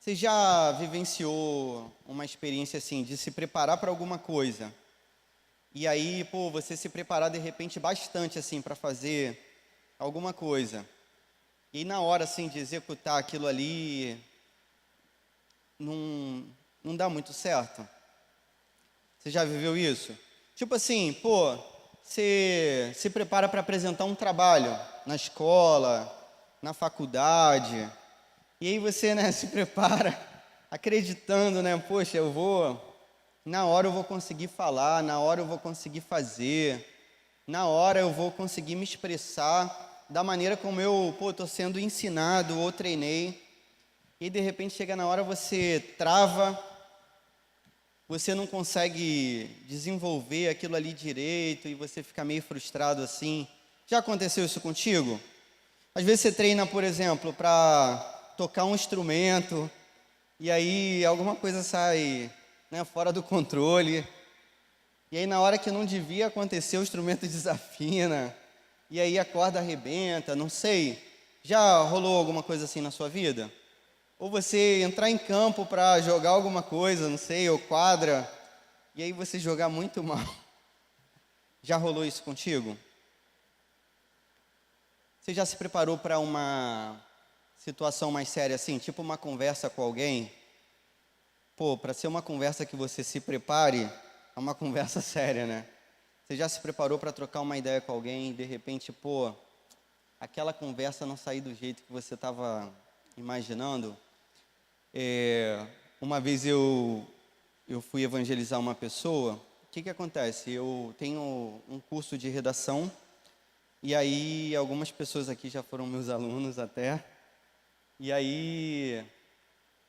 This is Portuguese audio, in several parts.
Você já vivenciou uma experiência assim de se preparar para alguma coisa? E aí, pô, você se preparar de repente bastante assim para fazer alguma coisa. E na hora assim de executar aquilo ali, não, não dá muito certo. Você já viveu isso? Tipo assim, pô, você se prepara para apresentar um trabalho na escola, na faculdade, e aí você, né, se prepara acreditando, né, poxa, na hora eu vou conseguir falar, na hora eu vou conseguir fazer, na hora eu vou conseguir me expressar da maneira como eu, pô, tô sendo ensinado ou treinei. E de repente chega na hora você trava, você não consegue desenvolver aquilo ali direito e você fica meio frustrado assim. Já aconteceu isso contigo? Às vezes você treina, por exemplo, para tocar um instrumento e aí alguma coisa sai, né, fora do controle. E aí na hora que não devia acontecer, o instrumento desafina. E aí a corda arrebenta, não sei. Já rolou alguma coisa assim na sua vida? Ou você entrar em campo para jogar alguma coisa, não sei, ou quadra, e aí você jogar muito mal. Já rolou isso contigo? Você já se preparou para uma situação mais séria assim, tipo uma conversa com alguém? Pô, para ser uma conversa que você se prepare, é uma conversa séria, né? Você já se preparou para trocar uma ideia com alguém e de repente, pô, aquela conversa não sair do jeito que você estava imaginando? Uma vez eu fui evangelizar uma pessoa. O que que acontece? Eu tenho um curso de redação e aí algumas pessoas aqui já foram meus alunos até. E aí,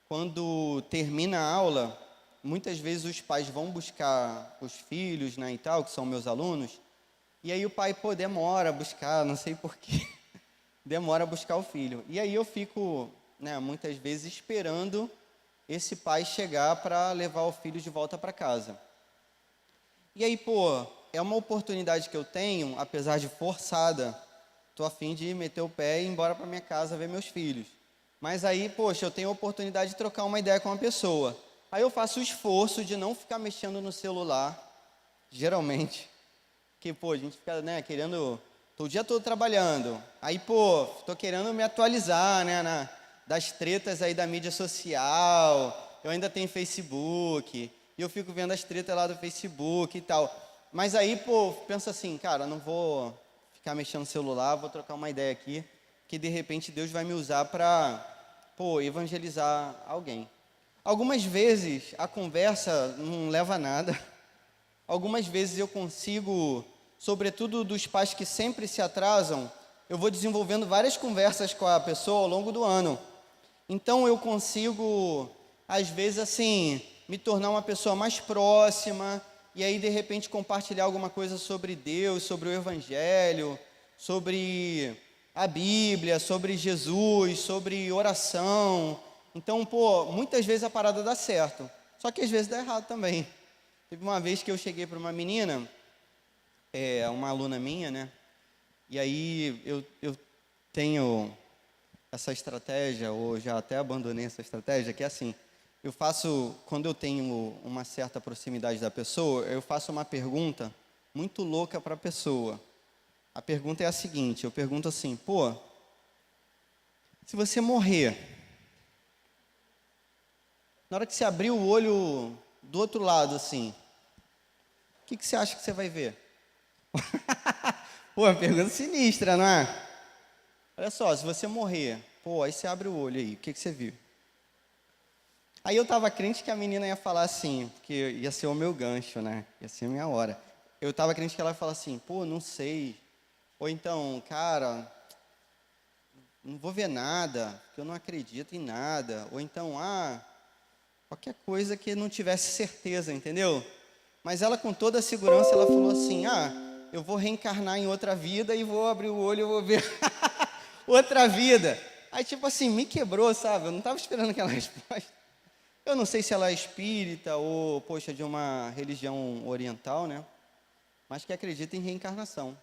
quando termina a aula, muitas vezes os pais vão buscar os filhos, né, e tal, que são meus alunos. E aí o pai, pô, demora a buscar, não sei por quê, demora a buscar o filho. E aí eu fico, né, muitas vezes esperando esse pai chegar para levar o filho de volta para casa. E aí, pô, é uma oportunidade que eu tenho, apesar de forçada. Tô a fim de meter o pé e ir embora para minha casa ver meus filhos. Mas aí, poxa, eu tenho a oportunidade de trocar uma ideia com uma pessoa. Aí eu faço o esforço de não ficar mexendo no celular, geralmente. Que, pô, a gente fica, né, querendo. Tô o dia todo trabalhando. Aí, pô, tô querendo me atualizar, né, das tretas aí da mídia social. Eu ainda tenho Facebook. E eu fico vendo as tretas lá do Facebook e tal. Mas aí, pô, penso assim, cara, não vou ficar mexendo no celular, vou trocar uma ideia aqui, que de repente Deus vai me usar para, pô, evangelizar alguém. Algumas vezes a conversa não leva a nada. Algumas vezes eu consigo, sobretudo dos pais que sempre se atrasam, eu vou desenvolvendo várias conversas com a pessoa ao longo do ano. Então eu consigo, às vezes, assim, me tornar uma pessoa mais próxima e aí de repente compartilhar alguma coisa sobre Deus, sobre o Evangelho, sobre a Bíblia, sobre Jesus, sobre oração. Então, pô, muitas vezes a parada dá certo, só que às vezes dá errado também. Teve uma vez que eu cheguei para uma menina, uma aluna minha, né? E aí eu tenho essa estratégia, ou já até abandonei essa estratégia, que é assim, eu faço, quando eu tenho uma certa proximidade da pessoa, eu faço uma pergunta muito louca para a pessoa. A pergunta é a seguinte, eu pergunto assim, pô, se você morrer, na hora que você abrir o olho do outro lado, assim, o que que você acha que você vai ver? Pô, uma pergunta sinistra, não é? Olha só, se você morrer, pô, aí você abre o olho aí, o que que você viu? Aí eu tava crente que a menina ia falar assim, porque ia ser o meu gancho, né? Ia ser a minha hora. Eu tava crente que ela ia falar assim, pô, não sei. Ou então, cara, não vou ver nada, porque eu não acredito em nada. Ou então, qualquer coisa que não tivesse certeza, entendeu? Mas ela com toda a segurança, ela falou assim, eu vou reencarnar em outra vida e vou abrir o olho e vou ver outra vida. Aí, tipo assim, me quebrou, sabe? Eu não estava esperando aquela resposta. Eu não sei se ela é espírita ou, poxa, de uma religião oriental, né? Mas que acredita em reencarnação.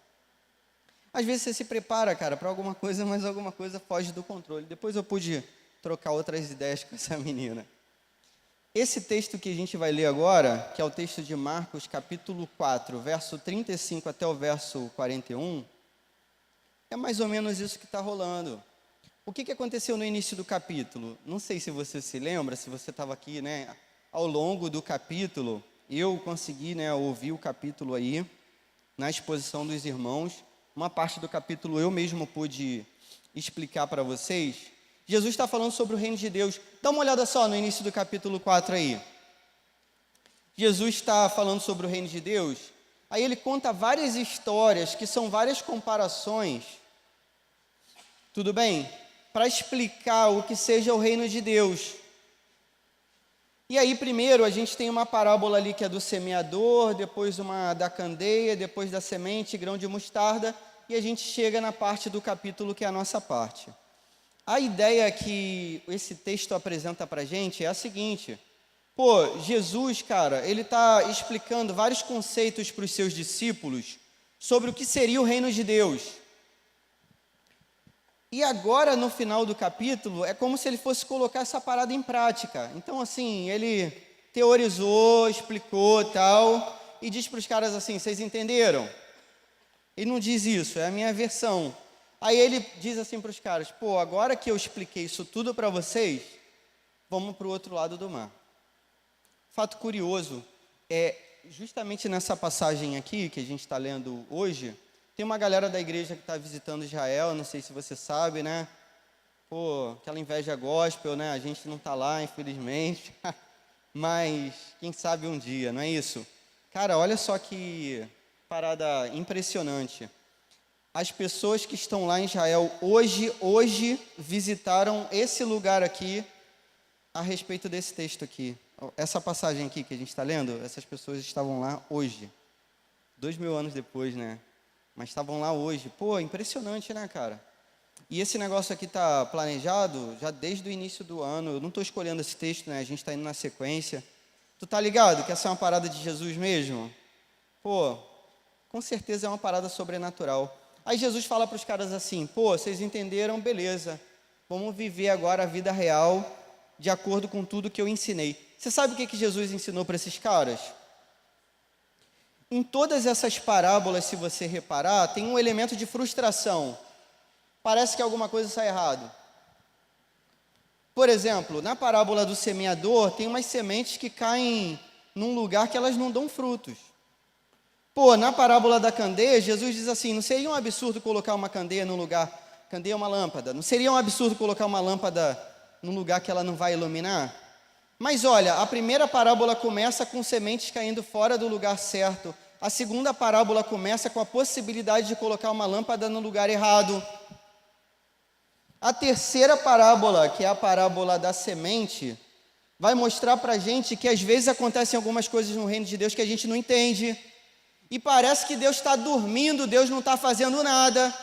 Às vezes você se prepara, cara, para alguma coisa, mas alguma coisa foge do controle. Depois eu pude trocar outras ideias com essa menina. Esse texto que a gente vai ler agora, que é o texto de Marcos, capítulo 4, verso 35 até o verso 41, é mais ou menos isso que está rolando. O que aconteceu no início do capítulo? Não sei se você se lembra, se você estava aqui, né, ao longo do capítulo. Eu consegui, né, ouvir o capítulo aí, na exposição dos irmãos. Uma parte do capítulo eu mesmo pude explicar para vocês. Jesus está falando sobre o reino de Deus. Dá uma olhada só no início do capítulo 4 aí. Jesus está falando sobre o reino de Deus. Aí ele conta várias histórias, que são várias comparações. Tudo bem? Para explicar o que seja o reino de Deus. E aí, primeiro, a gente tem uma parábola ali que é do semeador, depois uma da candeia, depois da semente, grão de mostarda, e a gente chega na parte do capítulo que é a nossa parte. A ideia que esse texto apresenta para a gente é a seguinte: pô, Jesus, cara, ele está explicando vários conceitos para os seus discípulos sobre o que seria o reino de Deus. E agora, no final do capítulo, é como se ele fosse colocar essa parada em prática. Então, assim, ele teorizou, explicou tal, e diz para os caras assim: vocês entenderam? Ele não diz isso, é a minha versão. Aí ele diz assim para os caras: pô, agora que eu expliquei isso tudo para vocês, vamos para o outro lado do mar. Fato curioso, é justamente nessa passagem aqui, que a gente está lendo hoje, tem uma galera da igreja que está visitando Israel, não sei se você sabe, né? Pô, aquela inveja gospel, né? A gente não está lá, infelizmente, mas quem sabe um dia, não é isso? Cara, olha só que parada impressionante. As pessoas que estão lá em Israel hoje visitaram esse lugar aqui a respeito desse texto aqui. Essa passagem aqui que a gente está lendo, essas pessoas estavam lá hoje. 2000 anos depois, né? Mas estavam lá hoje. Pô, impressionante, né, cara? E esse negócio aqui está planejado já desde o início do ano. Eu não estou escolhendo esse texto, né? A gente está indo na sequência. Tu tá ligado que essa é uma parada de Jesus mesmo? Pô, com certeza é uma parada sobrenatural. Aí Jesus fala para os caras assim: pô, vocês entenderam? Beleza. Vamos viver agora a vida real de acordo com tudo que eu ensinei. Você sabe o que Jesus ensinou para esses caras? Em todas essas parábolas, se você reparar, tem um elemento de frustração. Parece que alguma coisa sai errado. Por exemplo, na parábola do semeador, tem umas sementes que caem num lugar que elas não dão frutos. Pô, na parábola da candeia, Jesus diz assim: não seria um absurdo colocar uma candeia num lugar... Candeia é uma lâmpada. Não seria um absurdo colocar uma lâmpada num lugar que ela não vai iluminar? Mas olha, a primeira parábola começa com sementes caindo fora do lugar certo. A segunda parábola começa com a possibilidade de colocar uma lâmpada no lugar errado. A terceira parábola, que é a parábola da semente, vai mostrar para a gente que às vezes acontecem algumas coisas no reino de Deus que a gente não entende. E parece que Deus está dormindo, Deus não está fazendo nada.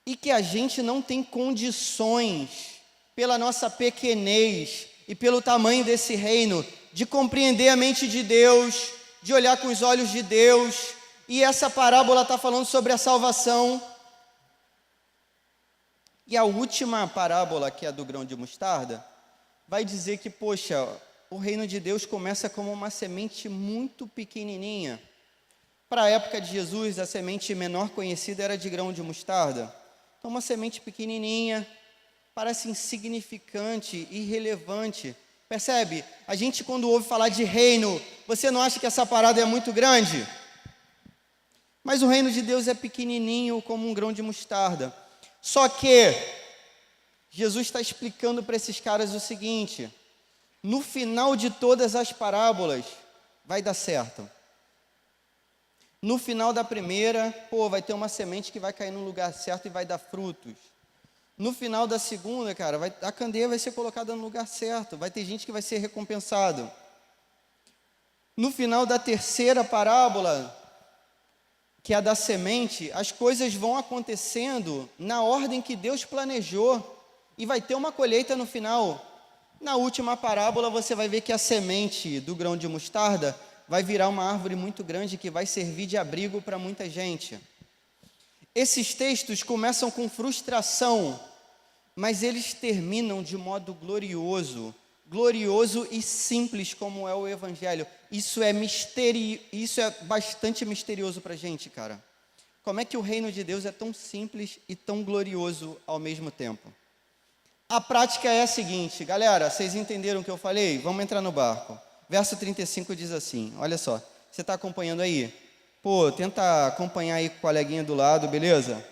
E que a gente não tem condições, pela nossa pequenez e pelo tamanho desse reino, de compreender a mente de Deus, de olhar com os olhos de Deus. E essa parábola está falando sobre a salvação. E a última parábola, que é a do grão de mostarda, vai dizer que, poxa, o reino de Deus começa como uma semente muito pequenininha. Para a época de Jesus, a semente menor conhecida era de grão de mostarda. Então, uma semente pequenininha, parece insignificante, irrelevante. Percebe? A gente, quando ouve falar de reino, você não acha que essa parada é muito grande? Mas o reino de Deus é pequenininho como um grão de mostarda. Só que Jesus está explicando para esses caras o seguinte: no final de todas as parábolas, vai dar certo. No final da primeira, pô, vai ter uma semente que vai cair no lugar certo e vai dar frutos. No final da segunda, cara, a candeia vai ser colocada no lugar certo, vai ter gente que vai ser recompensado. No final da terceira parábola, que é a da semente, as coisas vão acontecendo na ordem que Deus planejou e vai ter uma colheita no final. Na última parábola, você vai ver que a semente do grão de mostarda vai virar uma árvore muito grande que vai servir de abrigo para muita gente. Esses textos começam com frustração, mas eles terminam de modo glorioso, glorioso e simples como é o Evangelho. Isso é bastante misterioso para a gente, cara. Como é que o reino de Deus é tão simples e tão glorioso ao mesmo tempo? A prática é a seguinte, galera, vocês entenderam o que eu falei? Vamos entrar no barco. Verso 35 diz assim, olha só, você está acompanhando aí? Pô, tenta acompanhar aí com o coleguinha do lado, beleza?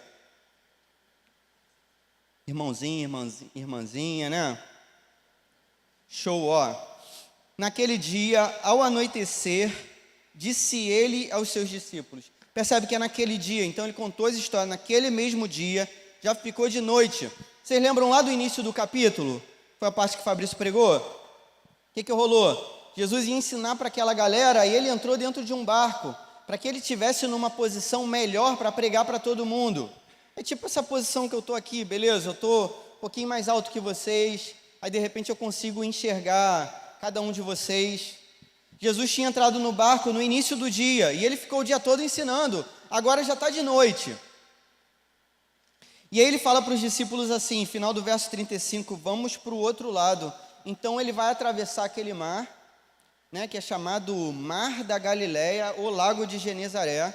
Irmãozinho, irmãzinha, né? Show, ó. Naquele dia, ao anoitecer, disse ele aos seus discípulos. Percebe que é naquele dia, então ele contou as histórias, naquele mesmo dia, já ficou de noite. Vocês lembram lá do início do capítulo? Foi a parte que o Fabrício pregou? O que rolou? Jesus ia ensinar para aquela galera e ele entrou dentro de um barco, para que ele estivesse numa posição melhor para pregar para todo mundo. É tipo essa posição que eu estou aqui, beleza? Eu estou um pouquinho mais alto que vocês, aí de repente eu consigo enxergar cada um de vocês. Jesus tinha entrado no barco no início do dia e ele ficou o dia todo ensinando, agora já está de noite. E aí ele fala para os discípulos assim, final do verso 35, vamos para o outro lado. Então ele vai atravessar aquele mar, né, que é chamado Mar da Galileia ou Lago de Genezaré.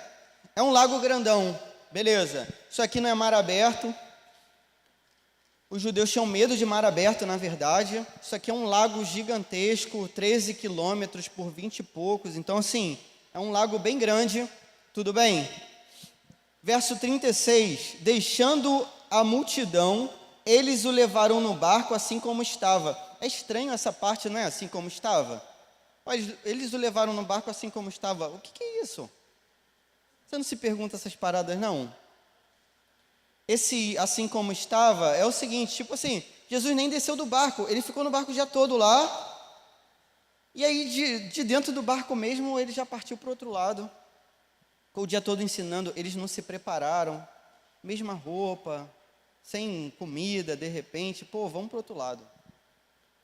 É um lago grandão, beleza. Isso aqui não é mar aberto. Os judeus tinham medo de mar aberto, na verdade. Isso aqui é um lago gigantesco, 13 quilômetros por 20 e poucos. Então, assim, é um lago bem grande. Tudo bem? Verso 36, deixando a multidão, eles o levaram no barco assim como estava. É estranho essa parte, não é? Assim como estava. Eles o levaram no barco assim como estava. O que é isso? Você não se pergunta essas paradas, não? Esse assim como estava é o seguinte, tipo assim, Jesus nem desceu do barco, ele ficou no barco o dia todo lá, e aí de dentro do barco mesmo, ele já partiu para o outro lado. Ficou o dia todo ensinando, eles não se prepararam, mesma roupa, sem comida, de repente, vamos para o outro lado.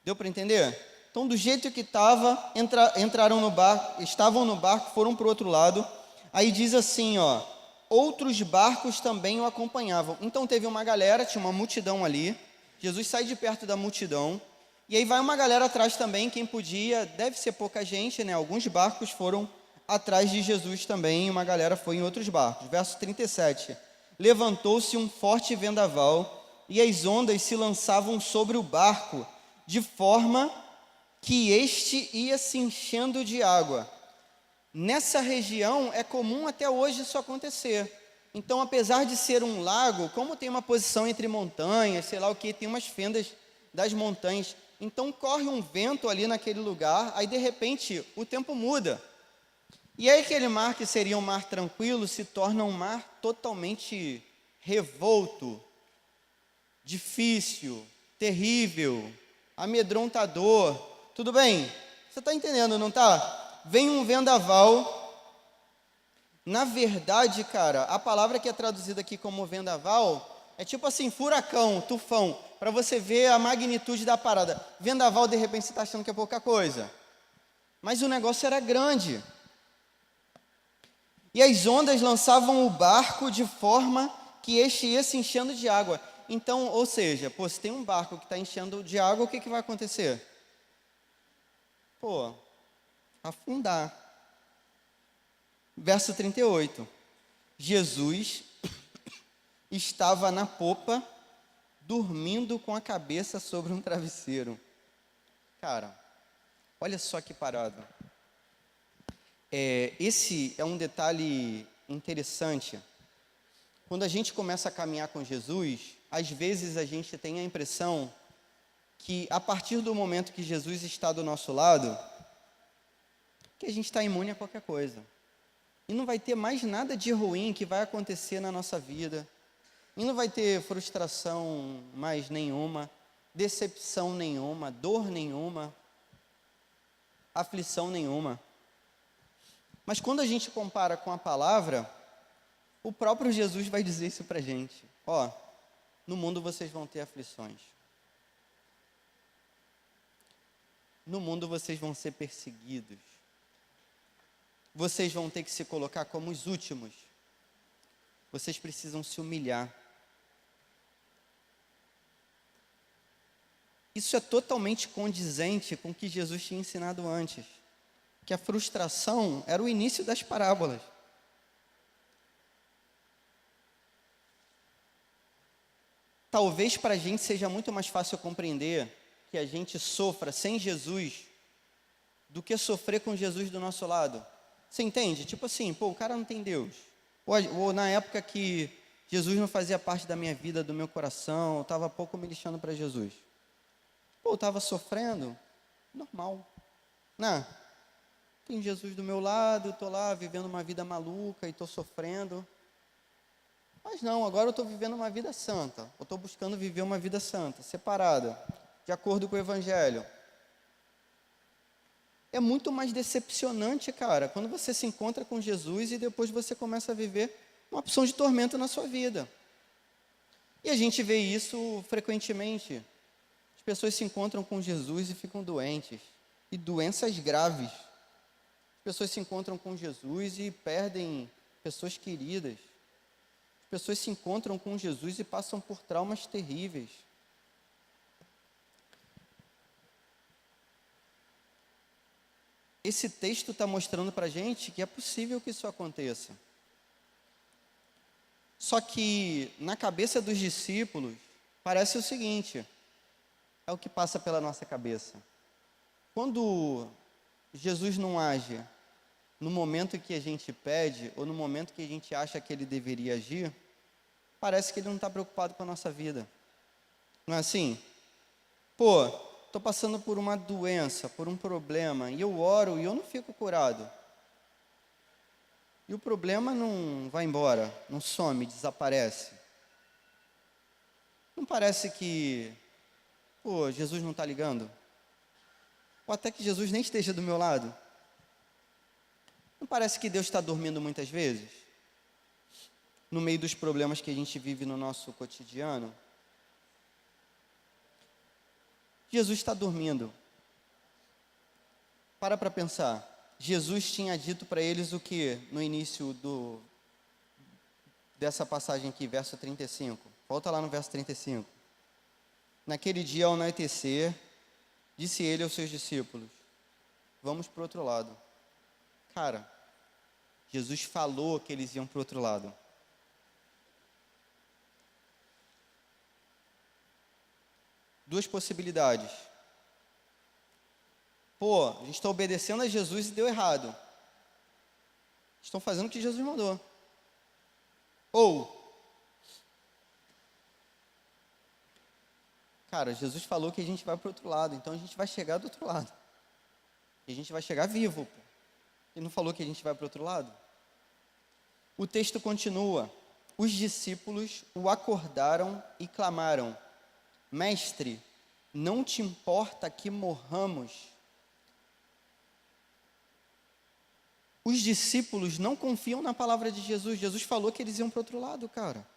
Deu para entender? Então, do jeito que estava, entraram no barco, estavam no barco, foram para o outro lado. Aí diz assim, ó, outros barcos também o acompanhavam. Então, teve uma galera, tinha uma multidão ali. Jesus sai de perto da multidão. E aí vai uma galera atrás também, quem podia, deve ser pouca gente, né? Alguns barcos foram atrás de Jesus também, uma galera foi em outros barcos. Verso 37, levantou-se um forte vendaval, e as ondas se lançavam sobre o barco, de forma que este ia se enchendo de água. Nessa região é comum até hoje isso acontecer. Então, apesar de ser um lago, como tem uma posição entre montanhas, sei lá o que, tem umas fendas das montanhas, então corre um vento ali naquele lugar, aí de repente o tempo muda. E aí aquele mar que seria um mar tranquilo se torna um mar totalmente revolto, difícil, terrível, amedrontador. Tudo bem? Você está entendendo, não está? Vem um vendaval. Na verdade, cara, a palavra que é traduzida aqui como vendaval é tipo assim, furacão, tufão, para você ver a magnitude da parada. Vendaval, de repente, você está achando que é pouca coisa. Mas o negócio era grande. E as ondas lançavam o barco de forma que este ia se enchendo de água. Então, ou seja, se tem um barco que está enchendo de água, o que vai acontecer? Afundar. Verso 38. Jesus estava na popa, dormindo com a cabeça sobre um travesseiro. Cara, olha só que parada. Esse é um detalhe interessante. Quando a gente começa a caminhar com Jesus, às vezes a gente tem a impressão que a partir do momento que Jesus está do nosso lado, que a gente está imune a qualquer coisa. E não vai ter mais nada de ruim que vai acontecer na nossa vida. E não vai ter frustração mais nenhuma, decepção nenhuma, dor nenhuma, aflição nenhuma. Mas quando a gente compara com a palavra, o próprio Jesus vai dizer isso para a gente. No mundo vocês vão ter aflições. No mundo vocês vão ser perseguidos. Vocês vão ter que se colocar como os últimos. vocês precisam se humilhar. Isso é totalmente condizente com o que Jesus tinha ensinado antes, que a frustração era o início das parábolas. Talvez para a gente seja muito mais fácil compreender que a gente sofra sem Jesus do que sofrer com Jesus do nosso lado. Você entende? Tipo assim, pô, o cara não tem Deus. Ou na época que Jesus não fazia parte da minha vida, do meu coração, eu estava pouco me lixando para Jesus. Pô, eu estava sofrendo, normal. Não, tem Jesus do meu lado, estou lá vivendo uma vida maluca e estou sofrendo. Mas não, agora eu estou vivendo uma vida santa. Eu estou buscando viver uma vida santa, separada, de acordo com o Evangelho. É muito mais decepcionante, cara, quando você se encontra com Jesus e depois você começa a viver uma opção de tormento na sua vida. E a gente vê isso frequentemente. As pessoas se encontram com Jesus e ficam doentes. E doenças graves. As pessoas se encontram com Jesus e perdem pessoas queridas. As pessoas se encontram com Jesus e passam por traumas terríveis. Esse texto está mostrando para a gente que é possível que isso aconteça. Só que na cabeça dos discípulos parece o seguinte, é o que passa pela nossa cabeça. Quando Jesus não age no momento que a gente pede, ou no momento que a gente acha que ele deveria agir, parece que ele não está preocupado com a nossa vida. Não é assim? Pô, estou passando por uma doença, por um problema, e eu oro e eu não fico curado. E o problema não vai embora, não some, desaparece. Não parece que, pô, Jesus não está ligando? Ou até que Jesus nem esteja do meu lado? Não parece que Deus está dormindo muitas vezes? No meio dos problemas que a gente vive no nosso cotidiano? Jesus está dormindo. Para pensar. Jesus tinha dito para eles o que no início dessa passagem aqui, verso 35. Volta lá no verso 35. Naquele dia, ao anoitecer, disse ele aos seus discípulos, vamos para o outro lado. Cara, Jesus falou que eles iam para o outro lado. Duas possibilidades. Pô, a gente está obedecendo a Jesus e deu errado. Estão fazendo o que Jesus mandou. Ou, cara, Jesus falou que a gente vai para o outro lado, então a gente vai chegar do outro lado. E a gente vai chegar vivo, pô. Ele não falou que a gente vai para o outro lado? O texto continua. Os discípulos o acordaram e clamaram, Mestre, não te importa que morramos? Os discípulos não confiam na palavra de Jesus. Jesus falou que eles iam para o outro lado, cara.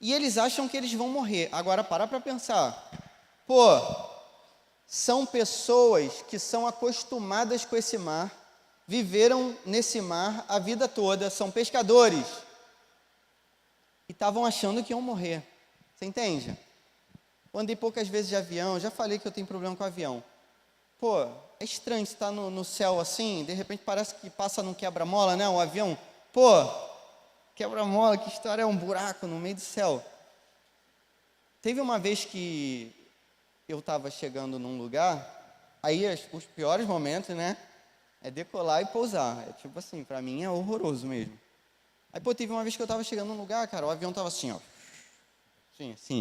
E eles acham que eles vão morrer. Agora, para pensar. Pô, são pessoas que são acostumadas com esse mar, viveram nesse mar a vida toda, são pescadores. E estavam achando que iam morrer. Você entende? Eu andei poucas vezes de avião, já falei que eu tenho problema com avião. Pô, é estranho estar no céu assim, de repente parece que passa num quebra-mola, né, o avião. Pô, quebra-mola, que história, é um buraco no meio do céu. Teve uma vez que eu estava chegando num lugar, aí os piores momentos, né, é decolar e pousar. É tipo assim, pra mim é horroroso mesmo. Aí, pô, teve uma vez que eu estava chegando num lugar, cara, o avião estava assim, ó.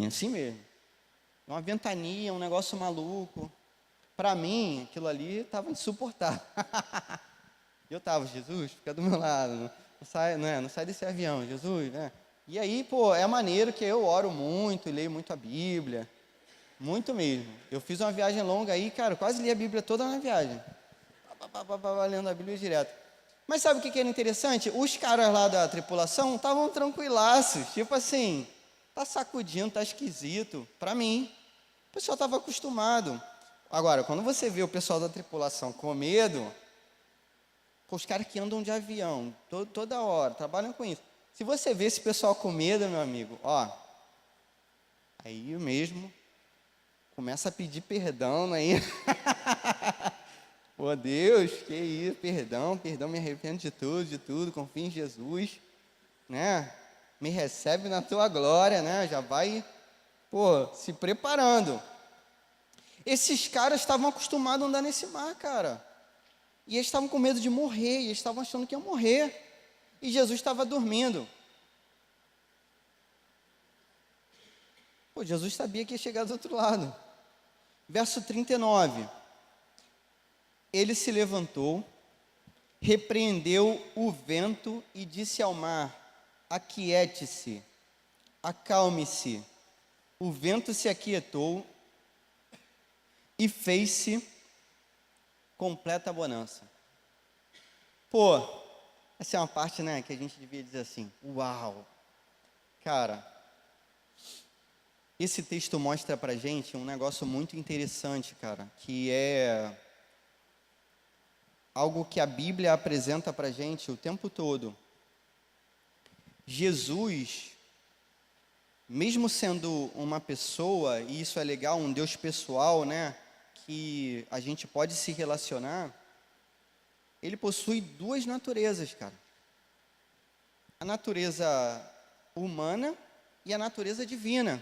Assim mesmo. Uma ventania, um negócio maluco. Para mim, aquilo ali estava insuportável. Eu estava, Jesus, fica do meu lado. Não sai desse avião, Jesus, né? E aí, pô, é maneiro que eu oro muito e leio muito a Bíblia. Muito mesmo. Eu fiz uma viagem longa aí, cara, quase li a Bíblia toda na viagem. Lendo a Bíblia direto. Mas sabe o que era interessante? Os caras lá da tripulação estavam tranquilaços, tipo assim, tá sacudindo, tá esquisito. Para mim, o pessoal estava acostumado. Agora, quando você vê o pessoal da tripulação com medo, Pô, os caras que andam de avião, toda hora, trabalham com isso. Se você vê esse pessoal com medo, meu amigo, ó, aí mesmo, começa a pedir perdão aí. Pô, Deus, que isso, perdão, me arrependo de tudo, confio em Jesus, né? Me recebe na tua glória, né? Já vai, pô, se preparando. Esses caras estavam acostumados a andar nesse mar, cara. E eles estavam com medo de morrer, e eles estavam achando que iam morrer. E Jesus estava dormindo. Pô, Jesus sabia que ia chegar do outro lado. Verso 39. Ele se levantou, repreendeu o vento e disse ao mar: aquiete-se, acalme-se. O vento se aquietou e fez-se completa bonança. Pô, essa é uma parte, né, que a gente devia dizer assim: uau! Cara, esse texto mostra pra gente um negócio muito interessante, cara, que é algo que a Bíblia apresenta pra gente o tempo todo. Jesus, mesmo sendo uma pessoa, e isso é legal, um Deus pessoal, né, que a gente pode se relacionar, ele possui duas naturezas, cara. A natureza humana e a natureza divina.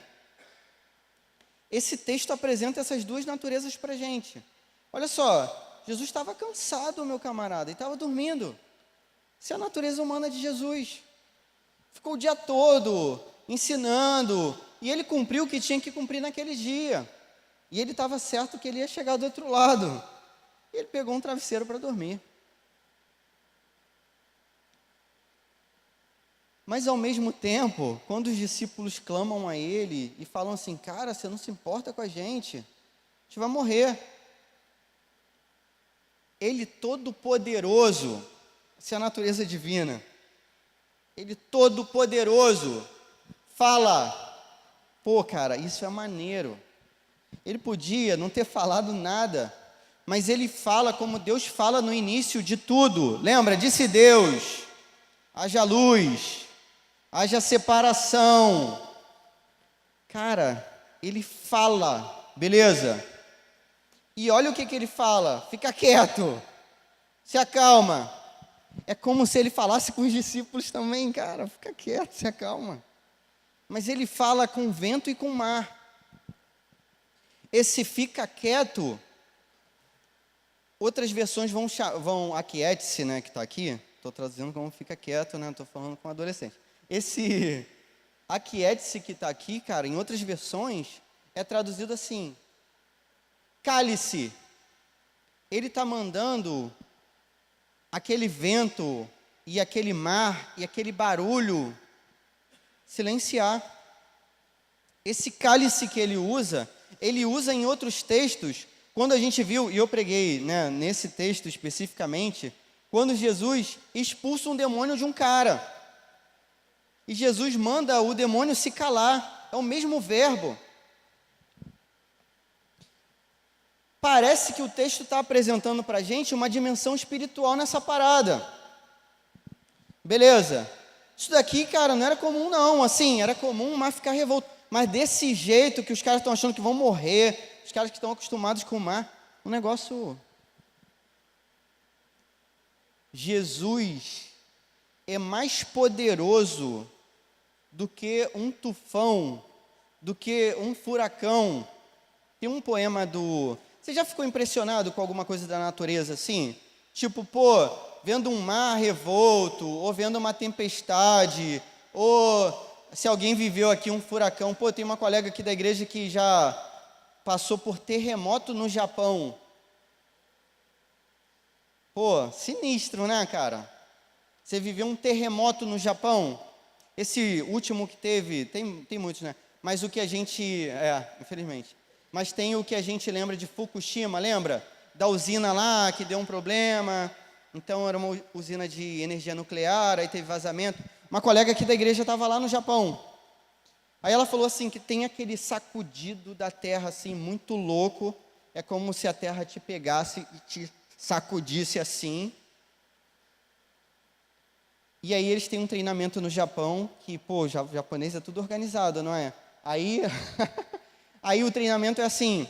Esse texto apresenta essas duas naturezas pra gente. Olha só, Jesus estava cansado, meu camarada, e estava dormindo. Essa é a natureza humana de Jesus. Ficou o dia todo ensinando, e ele cumpriu o que tinha que cumprir naquele dia. E ele estava certo que ele ia chegar do outro lado. E ele pegou um travesseiro para dormir. Mas ao mesmo tempo, quando os discípulos clamam a ele e falam assim: cara, você não se importa com a gente vai morrer. Ele todo poderoso, essa é a natureza divina. Ele todo poderoso fala: pô, cara, isso é maneiro. Ele podia não ter falado nada, mas ele fala como Deus fala no início de tudo. Lembra? Disse Deus: haja luz, haja separação. Cara, ele fala, beleza? E olha o que ele fala: fica quieto, se acalma. É como se ele falasse com os discípulos também, cara, fica quieto, se acalma. Mas ele fala com o vento e com o mar. Esse fica quieto, outras versões vão aquiete-se, né, que está aqui. Estou traduzindo como fica quieto, né, estou falando com adolescente. Esse aquiete-se que está aqui, cara, em outras versões, é traduzido assim: cale-se. Ele está mandando aquele vento e aquele mar e aquele barulho silenciar. Esse cálice que ele usa em outros textos, quando a gente viu, e eu preguei, né, nesse texto especificamente, quando Jesus expulsa um demônio de um cara. E Jesus manda o demônio se calar, é o mesmo verbo. Parece que o texto está apresentando para a gente uma dimensão espiritual nessa parada. Beleza. Isso daqui, cara, não era comum não, assim, era comum o mar ficar revolto. Mas desse jeito que os caras estão achando que vão morrer, os caras que estão acostumados com o mar, um negócio... Jesus é mais poderoso do que um tufão, do que um furacão. Tem um poema do... Você já ficou impressionado com alguma coisa da natureza assim? Tipo, pô, vendo um mar revolto, ou vendo uma tempestade, ou se alguém viveu aqui um furacão. Pô, tem uma colega aqui da igreja que já passou por terremoto no Japão. Pô, sinistro, né, cara? Você viveu um terremoto no Japão? Esse último que teve, tem muitos, né? Mas o que a gente, infelizmente, mas tem o que a gente lembra de Fukushima, lembra? Da usina lá que deu um problema. Então era uma usina de energia nuclear, aí teve vazamento. Uma colega aqui da igreja estava lá no Japão. Aí ela falou assim, que tem aquele sacudido da terra assim, muito louco. É como se a terra te pegasse e te sacudisse assim. E aí eles têm um treinamento no Japão, que, pô, japonês é tudo organizado, não é? Aí, aí o treinamento é assim,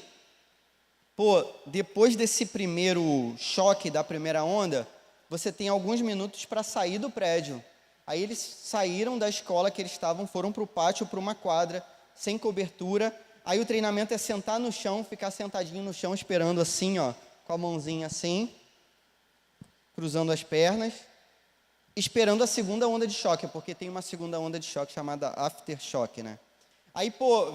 pô, depois desse primeiro choque da primeira onda, você tem alguns minutos para sair do prédio. Aí eles saíram da escola que eles estavam, foram para o pátio, para uma quadra, sem cobertura. Aí o treinamento é sentar no chão, ficar sentadinho no chão, esperando assim, ó, com a mãozinha assim, cruzando as pernas, esperando a segunda onda de choque, porque tem uma segunda onda de choque chamada aftershock, né? Aí, pô,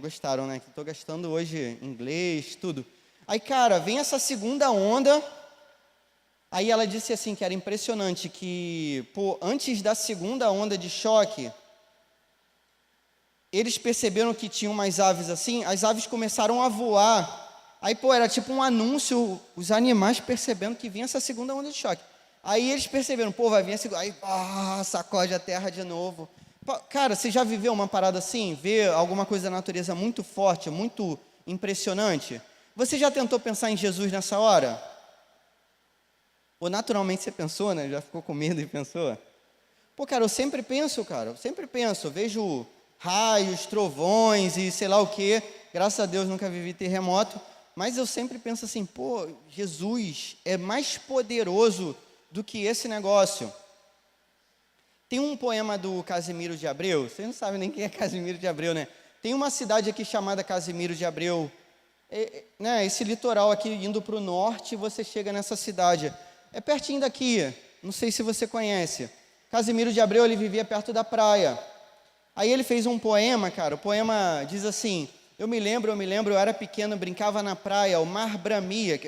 gostaram, né? Que tô gastando hoje inglês, tudo. Aí, cara, vem essa segunda onda. Aí ela disse assim que era impressionante que, pô, antes da segunda onda de choque, eles perceberam que tinham umas aves assim, as aves começaram a voar. Aí, pô, era tipo um anúncio, os animais percebendo que vinha essa segunda onda de choque. Aí eles perceberam, pô, vai vir a segunda, aí, sacode a terra de novo. Pô, cara, você já viveu uma parada assim? Ver alguma coisa da natureza muito forte, muito impressionante? Você já tentou pensar em Jesus nessa hora? Ou naturalmente você pensou, né? Já ficou com medo e pensou? Pô, cara, eu sempre penso, eu vejo raios, trovões e sei lá o quê. Graças a Deus nunca vivi terremoto, mas eu sempre penso assim, pô, Jesus é mais poderoso do que esse negócio. Tem um poema do Casimiro de Abreu, vocês não sabem nem quem é Casimiro de Abreu, né? Tem uma cidade aqui chamada Casimiro de Abreu, né? Esse litoral aqui indo para o norte, você chega nessa cidade. É pertinho daqui, não sei se você conhece. Casimiro de Abreu, ele vivia perto da praia. Aí ele fez um poema, cara, o poema diz assim, eu me lembro, eu era pequeno, brincava na praia, o mar bramia,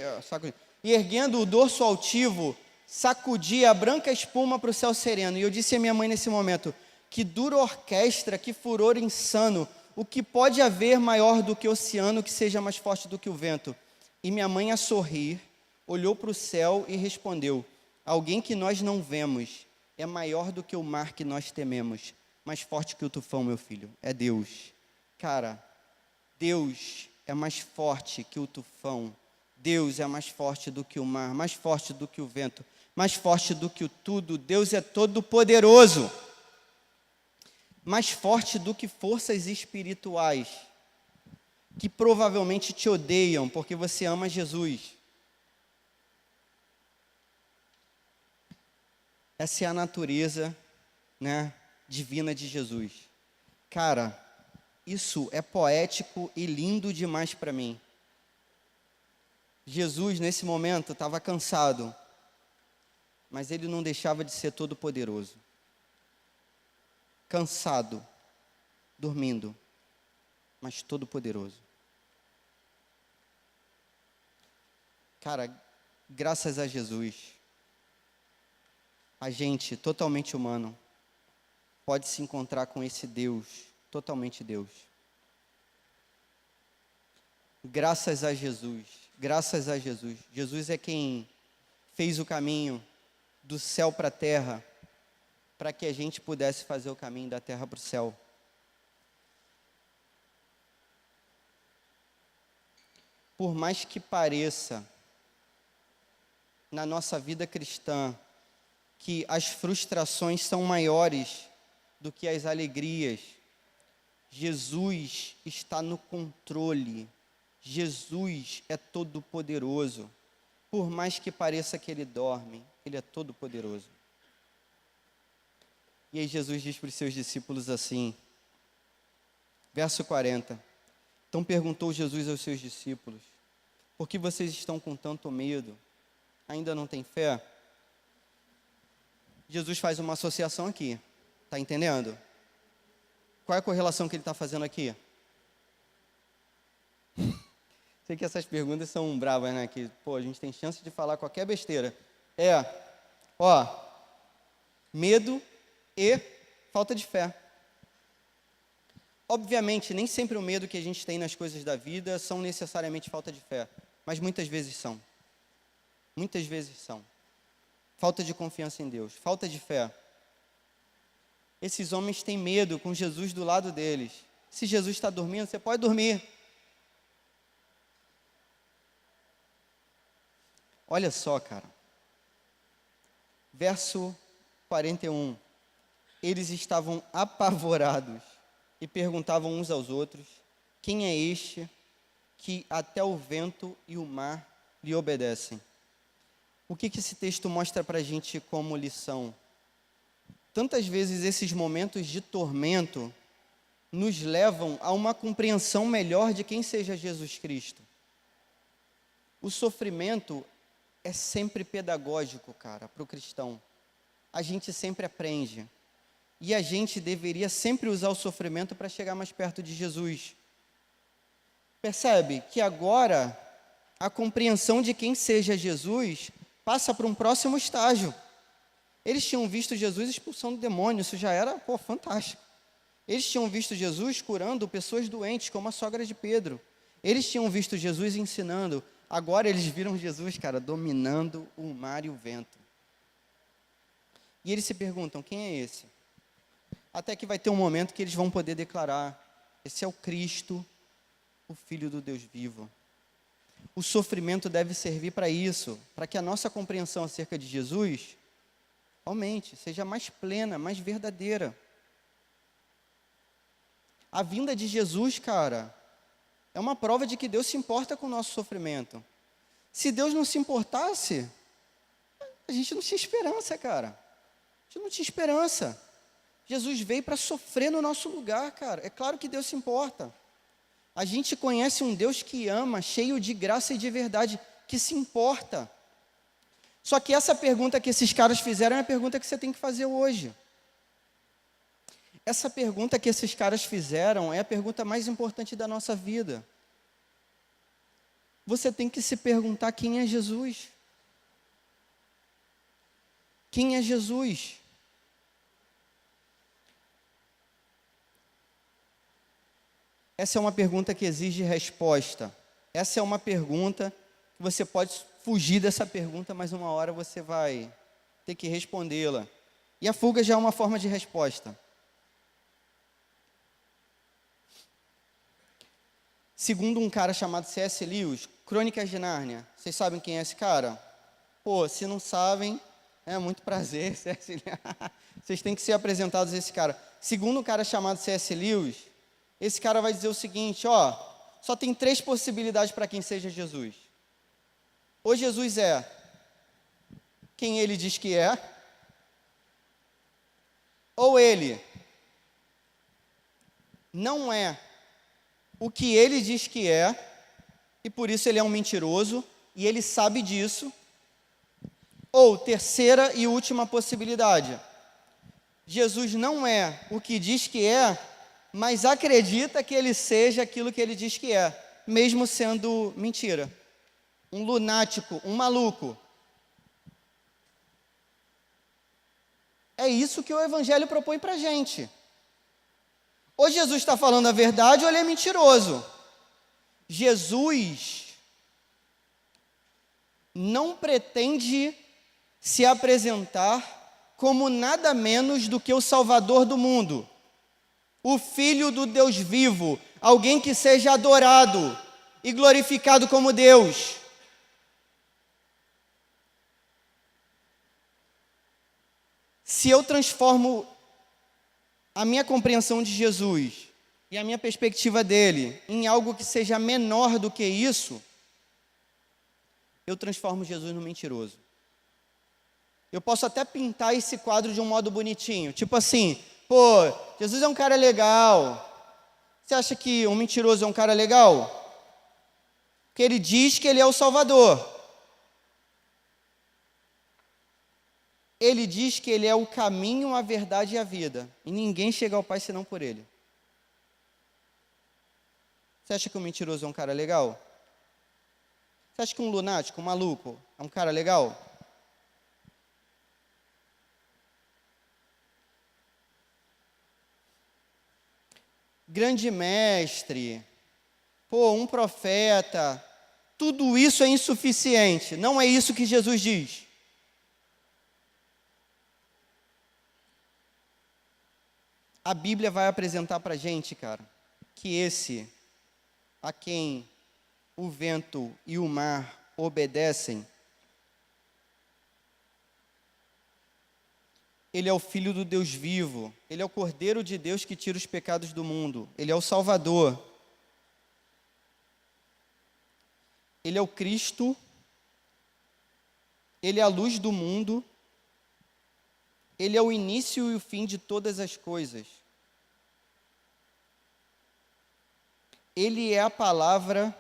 e erguendo o dorso altivo, sacudia a branca espuma para o céu sereno. E eu disse à minha mãe nesse momento, que dura orquestra, que furor insano, o que pode haver maior do que o oceano, que seja mais forte do que o vento? E minha mãe, a sorrir, olhou para o céu e respondeu, alguém que nós não vemos é maior do que o mar que nós tememos, mais forte que o tufão, meu filho, é Deus. Cara, Deus é mais forte que o tufão, Deus é mais forte do que o mar, mais forte do que o vento, mais forte do que o tudo. Deus é todo poderoso, mais forte do que forças espirituais, que provavelmente te odeiam porque você ama Jesus. Essa é a natureza, né, divina de Jesus. Cara, isso é poético e lindo demais para mim. Jesus, nesse momento, estava cansado, mas ele não deixava de ser todo poderoso. Cansado, dormindo, mas todo poderoso. Cara, graças a Jesus, a gente, totalmente humano, pode se encontrar com esse Deus, totalmente Deus. Graças a Jesus, graças a Jesus. Jesus é quem fez o caminho do céu para a terra, para que a gente pudesse fazer o caminho da terra para o céu. Por mais que pareça, na nossa vida cristã, que as frustrações são maiores do que as alegrias, Jesus está no controle. Jesus é todo poderoso. Por mais que pareça que ele dorme, ele é todo poderoso. E aí Jesus diz para os seus discípulos assim, verso 40. Então perguntou Jesus aos seus discípulos, por que vocês estão com tanto medo? Ainda não têm fé? Jesus faz uma associação aqui, está entendendo? Qual é a correlação que ele está fazendo aqui? Sei que essas perguntas são bravas, né? Que, pô, a gente tem chance de falar qualquer besteira. Medo e falta de fé. Obviamente, nem sempre o medo que a gente tem nas coisas da vida são necessariamente falta de fé, mas muitas vezes são. Muitas vezes são. Falta de confiança em Deus, falta de fé. Esses homens têm medo com Jesus do lado deles. Se Jesus está dormindo, você pode dormir. Olha só, cara. Verso 41. Eles estavam apavorados e perguntavam uns aos outros: quem é este que até o vento e o mar lhe obedecem? O que esse texto mostra para a gente como lição? Tantas vezes esses momentos de tormento nos levam a uma compreensão melhor de quem seja Jesus Cristo. O sofrimento é sempre pedagógico, cara, para o cristão. A gente sempre aprende. E a gente deveria sempre usar o sofrimento para chegar mais perto de Jesus. Percebe que agora a compreensão de quem seja Jesus passa para um próximo estágio. Eles tinham visto Jesus expulsando demônios, isso já era, fantástico. Eles tinham visto Jesus curando pessoas doentes, como a sogra de Pedro. Eles tinham visto Jesus ensinando. Agora eles viram Jesus, cara, dominando o mar e o vento. E eles se perguntam, quem é esse? Até que vai ter um momento que eles vão poder declarar: esse é o Cristo, o Filho do Deus vivo. O sofrimento deve servir para isso, para que a nossa compreensão acerca de Jesus aumente, seja mais plena, mais verdadeira. A vinda de Jesus, cara, é uma prova de que Deus se importa com o nosso sofrimento. Se Deus não se importasse, a gente não tinha esperança, cara. A gente não tinha esperança. Jesus veio para sofrer no nosso lugar, cara. É claro que Deus se importa. A gente conhece um Deus que ama, cheio de graça e de verdade, que se importa. Só que essa pergunta que esses caras fizeram é a pergunta que você tem que fazer hoje. Essa pergunta que esses caras fizeram é a pergunta mais importante da nossa vida. Você tem que se perguntar: quem é Jesus? Quem é Jesus? Essa é uma pergunta que exige resposta. Essa é uma pergunta que você pode fugir dessa pergunta, mas uma hora você vai ter que respondê-la. E a fuga já é uma forma de resposta. Segundo um cara chamado C.S. Lewis, Crônicas de Nárnia. Vocês sabem quem é esse cara? Se não sabem, é muito prazer, C.S. Lewis. Vocês têm que ser apresentados a esse cara. Segundo um cara chamado C.S. Lewis, esse cara vai dizer o seguinte, só tem 3 possibilidades para quem seja Jesus. Ou Jesus é quem ele diz que é, ou ele não é o que ele diz que é, e por isso ele é um mentiroso, e ele sabe disso. Ou, terceira e última possibilidade, Jesus não é o que diz que é, mas acredita que ele seja aquilo que ele diz que é, mesmo sendo mentira. Um lunático, um maluco. É isso que o Evangelho propõe para a gente. Ou Jesus está falando a verdade ou ele é mentiroso. Jesus não pretende se apresentar como nada menos do que o Salvador do mundo, o Filho do Deus vivo, alguém que seja adorado e glorificado como Deus. Se eu transformo a minha compreensão de Jesus e a minha perspectiva dele em algo que seja menor do que isso, eu transformo Jesus no mentiroso. Eu posso até pintar esse quadro de um modo bonitinho, tipo assim, Jesus é um cara legal. Você acha que um mentiroso é um cara legal? Porque ele diz que ele é o Salvador. Ele diz que ele é o caminho, a verdade e a vida. E ninguém chega ao Pai senão por ele. Você acha que um mentiroso é um cara legal? Você acha que um lunático, um maluco, é um cara legal? Grande mestre, um profeta, tudo isso é insuficiente. Não é isso que Jesus diz. A Bíblia vai apresentar para a gente, cara, que esse a quem o vento e o mar obedecem, Ele é o Filho do Deus vivo. Ele é o Cordeiro de Deus que tira os pecados do mundo. Ele é o Salvador. Ele é o Cristo. Ele é a luz do mundo. Ele é o início e o fim de todas as coisas. Ele é a palavra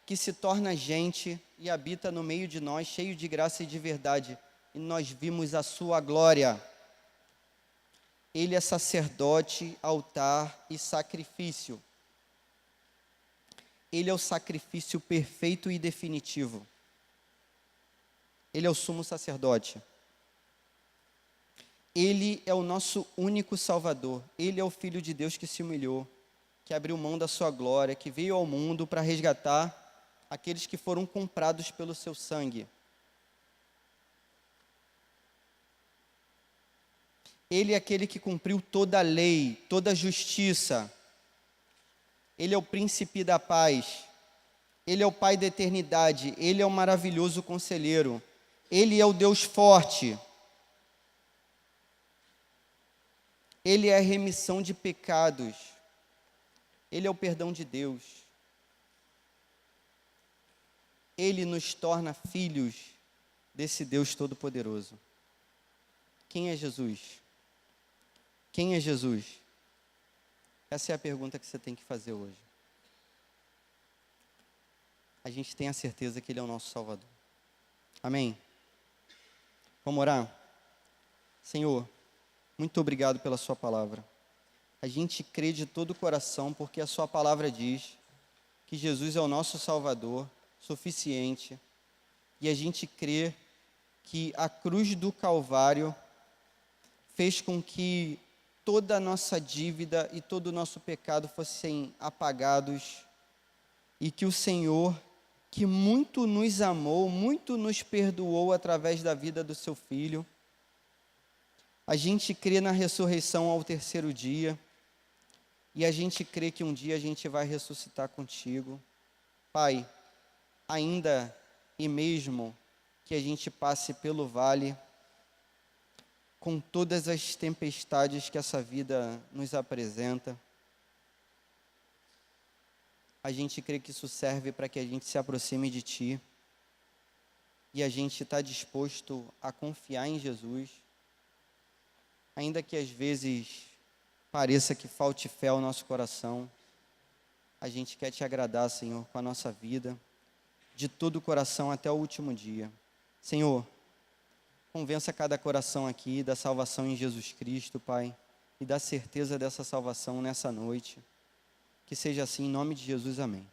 que se torna gente e habita no meio de nós, cheio de graça e de verdade. E nós vimos a sua glória. Ele é sacerdote, altar e sacrifício. Ele é o sacrifício perfeito e definitivo. Ele é o sumo sacerdote. Ele é o nosso único Salvador. Ele é o Filho de Deus que se humilhou, que abriu mão da sua glória, que veio ao mundo para resgatar aqueles que foram comprados pelo seu sangue. Ele é aquele que cumpriu toda a lei, toda a justiça. Ele é o príncipe da paz. Ele é o Pai da eternidade. Ele é o maravilhoso conselheiro. Ele é o Deus forte. Ele é a remissão de pecados. Ele é o perdão de Deus. Ele nos torna filhos desse Deus Todo-Poderoso. Quem é Jesus? Quem é Jesus? Essa é a pergunta que você tem que fazer hoje. A gente tem a certeza que Ele é o nosso Salvador. Amém? Vamos orar? Senhor, muito obrigado pela sua palavra. A gente crê de todo o coração porque a sua palavra diz que Jesus é o nosso Salvador, suficiente. E a gente crê que a cruz do Calvário fez com que toda a nossa dívida e todo o nosso pecado fossem apagados e que o Senhor, que muito nos amou, muito nos perdoou através da vida do seu Filho. A gente crê na ressurreição ao terceiro dia e a gente crê que um dia a gente vai ressuscitar contigo. Pai, ainda e mesmo que a gente passe pelo vale, com todas as tempestades que essa vida nos apresenta, a gente crê que isso serve para que a gente se aproxime de Ti, e a gente está disposto a confiar em Jesus, ainda que às vezes pareça que falte fé ao nosso coração. A gente quer Te agradar, Senhor, com a nossa vida, de todo o coração até o último dia. Senhor, convença cada coração aqui da salvação em Jesus Cristo, Pai, e da certeza dessa salvação nessa noite. Que seja assim, em nome de Jesus, amém.